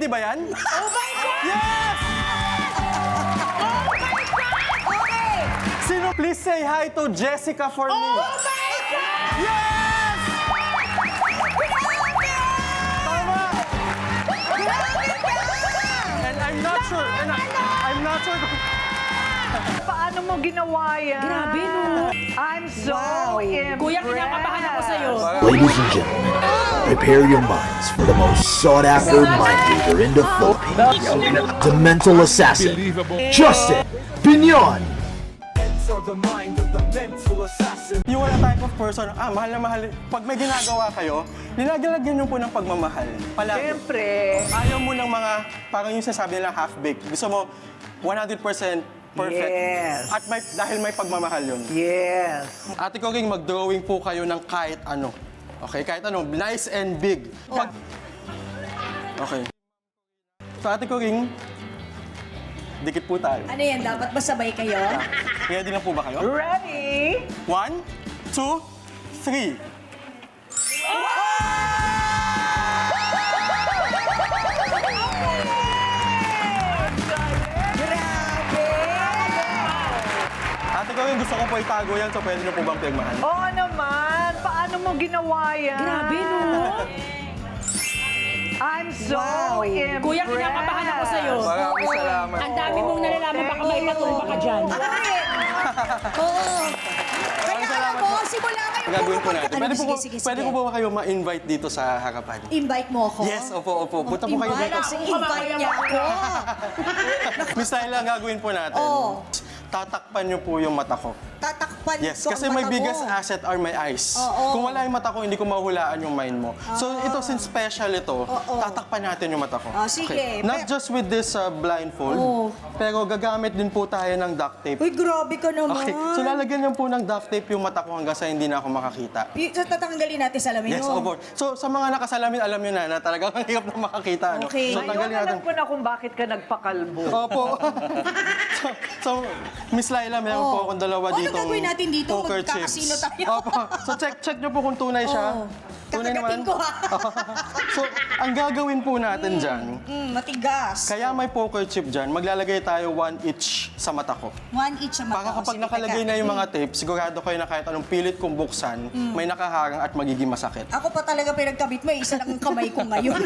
ID ba yan? Oh my God! Yes! Oh my God! Okay! Sino please say hi to Jessica for me? Oh my God! Yes! Tama! And I'm not sure, I'm not sure kung... Paano mo ginawa yan? Grabe, no? I'm so impressed. Kuya, kinakabahan ako sa'yo. Ladies and gentlemen, prepare your minds for the most sought-after mind reader in the Philippines, the mental assassin, Justin Pinyon. You are a type of person, mahal na mahal. Pag may ginagawa kayo, linagyan nyo po ng pagmamahal. Palagi. Siyempre. Ayaw mo ng mga, parang yung sasabi nila half-baked. Gusto mo 100% perfect. Yes. At dahil may pagmamahal yun. Yes. Ate ko ring mag-drawing po kayo ng kahit ano. Okay, kahit ano, nice and big. Okay. So ate ko ring, dikit po tayo. Ano yan? Dapat ba sabay kayo? Ready na po ba kayo? Ready? 1, 2, 3. Ate ko ring, gusto ko po itago yan, so pwede niyo po bang pigmahan? Oo naman. Paano mo ginawa yan? Grabe, no? I'm so impressed. Kuya, kinakabahan ako sa'yo. Maraming salamat. Ang dami mong nalalaman, baka may patumba ka dyan. Oo. Kaya alam mo, simula kayo Gagawin po natin. Pwede po ba kayo ma-invite dito sa harapan? Invite mo ako? Yes, opo. Punta po kayo dito. Invite niya ako. Miss Laila, ang gagawin po natin. Oo. Tatakpan niyo po yung mata ko. Tatakpan Yes, ko kasi ang my mata biggest mo. asset are my eyes. Oo. Kung wala yung mata ko, hindi ko mahulaan yung mind mo. So ito, since special ito, tatakpan natin yung mata ko. Sige. Not just with this blindfold, Oo. pero gagamit din po tayo ng duct tape. Uy, grabe ka naman. Okay, so lalagyan niyo po ng duct tape yung mata ko hanggang sa hindi na ako makakita. So, tatanggalin natin salamin Yes, mo. opo. So sa mga nakasalamin, alam niyo na talagang ang hirap na makakita. Ano? Okay. So Ngayon, tanggalin natin. alam ko na kung bakit ka nagpakalbo. Opo. so, Miss Laila, meron po akong dalawa Ano dito. gagawin natin dito? Poker Magkakasino chips. tayo. Opo. So check nyo po kung tunay siya. Tunay Kakagating ko, ha? So, ang gagawin po natin dyan, Matigas. kaya may poker chip dyan, maglalagay tayo 1 each sa mata ko. 1 each sa mata. Para kapag Sige, nakalagay teka. na yung mga tape, sigurado kayo na kahit anong pilit kong buksan, may nakaharang at magiging masakit. Ako pa talaga pinagkabit mo, isa lang ang kamay ko ngayon.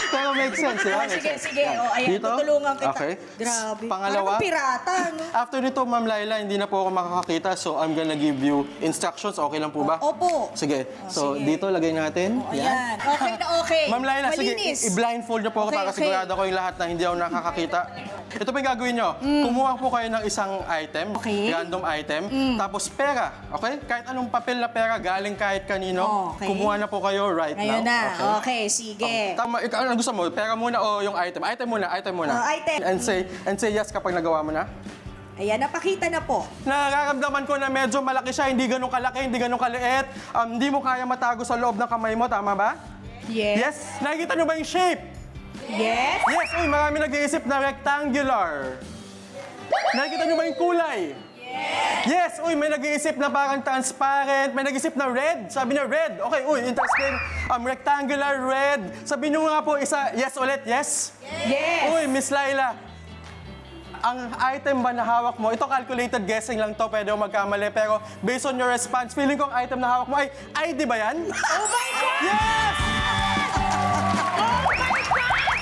Pero make sense, di ba? Oh, Make sige, sense. sige. Oh, ayan, Dito? tutulungan kita. Okay. Grabe. Pangalawa? Parang pirata, no? After nito, Ma'am Laila, hindi na po ako makakakita, so I'm gonna give you instructions. Okay lang po ba? Opo. Sige. So, sige. dito, lagay natin. Ayan. Okay na okay. Ma'am Laila, sige, Malinis. i-blindfold niyo po ako Okay, para okay. sigurado ko yung lahat na hindi ako nakakakita. Ito pa yung gagawin niyo. Kumuha po kayo ng isang item, Okay. random item, tapos pera, okay? Kahit anong papel na pera, galing kahit kanino, Okay. kumuha na po kayo right Ngayon now. na. Okay, sige. Tama, ano gusto mo? Pera muna o yung item? Item muna. Item. And say yes kapag nagawa mo na. Ayan, napakita na po. Nararamdaman ko na medyo malaki siya, hindi ganun kalaki, hindi ganun kaliit. Hindi mo kaya matago sa loob ng kamay mo, tama ba? Yes. Yes? Nakikita nyo ba yung shape? Yes. Yes! Uy, marami nag-iisip na rectangular. Nakikita nyo ba yung kulay? Yes! Uy, may nag-iisip na parang transparent, may nag-iisip na red. Sabi niya red. Okay, uy, interesting. Rectangular, red. Sabi niyo nga po isa, yes ulit, yes? Yes. Uy, Miss Laila, ang item ba na hawak mo, ito calculated guessing lang to, pwede mo magkamali, pero based on your response, feeling ko ang item na hawak mo ay ID ba yan? Oh my God! Yes!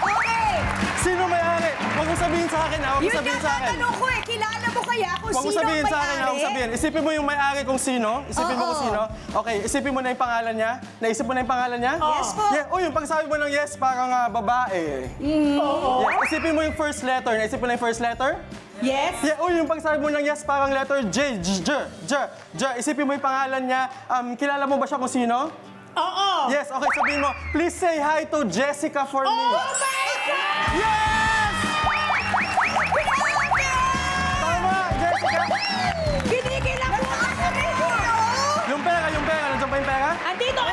Okay. Sino may-ari? Huwag mo sabihin sa akin, ha? Huwag mo Yun sabihin nga sa akin. tatanong ko eh. Kilala mo kaya kung Huwag mo sino ang sabihin sa akin, ha? Huwag mo sabihin. Isipin mo yung may-ari kung sino. Isipin mo Oo. kung sino. Okay, isipin mo na yung pangalan niya. Naisip mo na yung pangalan niya? Yes po. Yeah. Uy, yung pagsabi mo ng yes, parang babae. Yeah. Isipin mo yung first letter. Naisip mo na yung first letter? Yes. Yeah, uy, yung pagsabi mo ng yes, parang letter J. Isipin mo yung pangalan niya. Kilala mo ba siya kung sino? Oo. Yes, okay, sabihin mo, please say hi to Jessica for me. Oh my God! Yes! Tama, Jessica. Kinikilang ko ako rito. Yung pera. Nandiyan ba yung pera? Andito.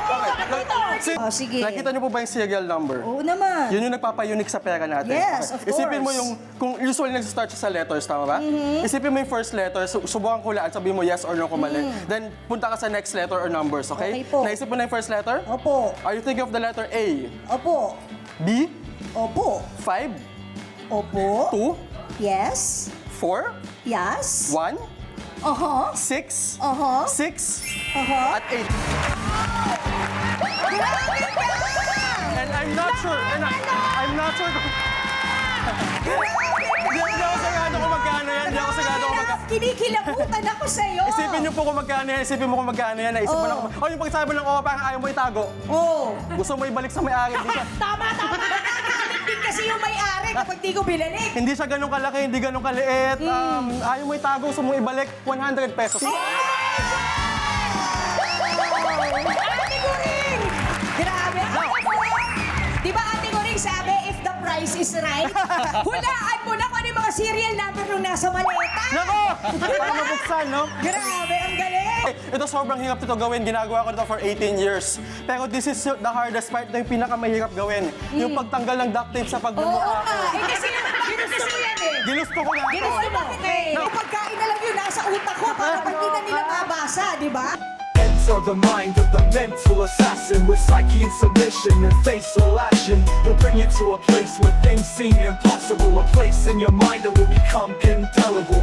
Oh, sige. Nakita niyo po ba yung serial number? Oo naman. Yun yung nagpapayunik sa pera natin. Yes, of Isipin mo course. yung, kung usually nag-start siya sa letters, tama ba? Isipin mo yung first letter, subukan ko lang, sabihin mo yes or no kung mali. Then, punta ka sa next letter or numbers, okay? Okay po. Naisip mo na yung first letter? Opo. Are you thinking of the letter A? Opo. B, Opo. 5, Opo. 2, Yes. 4, Yes. 1, Aha. 6, Aha. 6, Aha. at 8. Grabe ka! And I'm not sure, I'm not sure kung... Hindi ako sagado kung magkano yan, hindi ako sagado kung magkano. Kinikilabutan ako sa'yo. Isipin niyo po kung magkano yan, isipin mo kung magkano yan, naisip mo lang. Oh, yung pagsabi ng oo, parang ayaw mo itago. Oo. Gusto mo ibalik sa may-ari, hindi siya, Tama, tama. Nakakalit din kasi yung may-ari kapag di ko binalik. hindi siya ganun kalaki, hindi ganun kaliit. Ayaw mo itago, gusto mo ibalik, 100 pesos. Ate Guring! Grabe. Di ba Ate Guring sabi, if the price is right, hulaan mo na kung ano yung mga serial number nung nasa maleta. Nako! Para mabuksan, no? Grabe, ang galing. Ito sobrang hirap ito gawin. Ginagawa ko ito for 18 years. Pero this is the hardest part. Ito yung pinakamahirap gawin. Yung pagtanggal ng duct tape sa Oo pagmumukha ko. nga. Eh kasi ginusto mo yan eh. Ginusto ko na ito. Ginusto mo. Yung pagkain na lang yun nasa utak ko para pag di na nila mabasa, di ba? Enter the mind of the mental assassin with psyche and submission and facial action. He'll bring you to a place where things seem impossible, a place in your mind that will become indelible.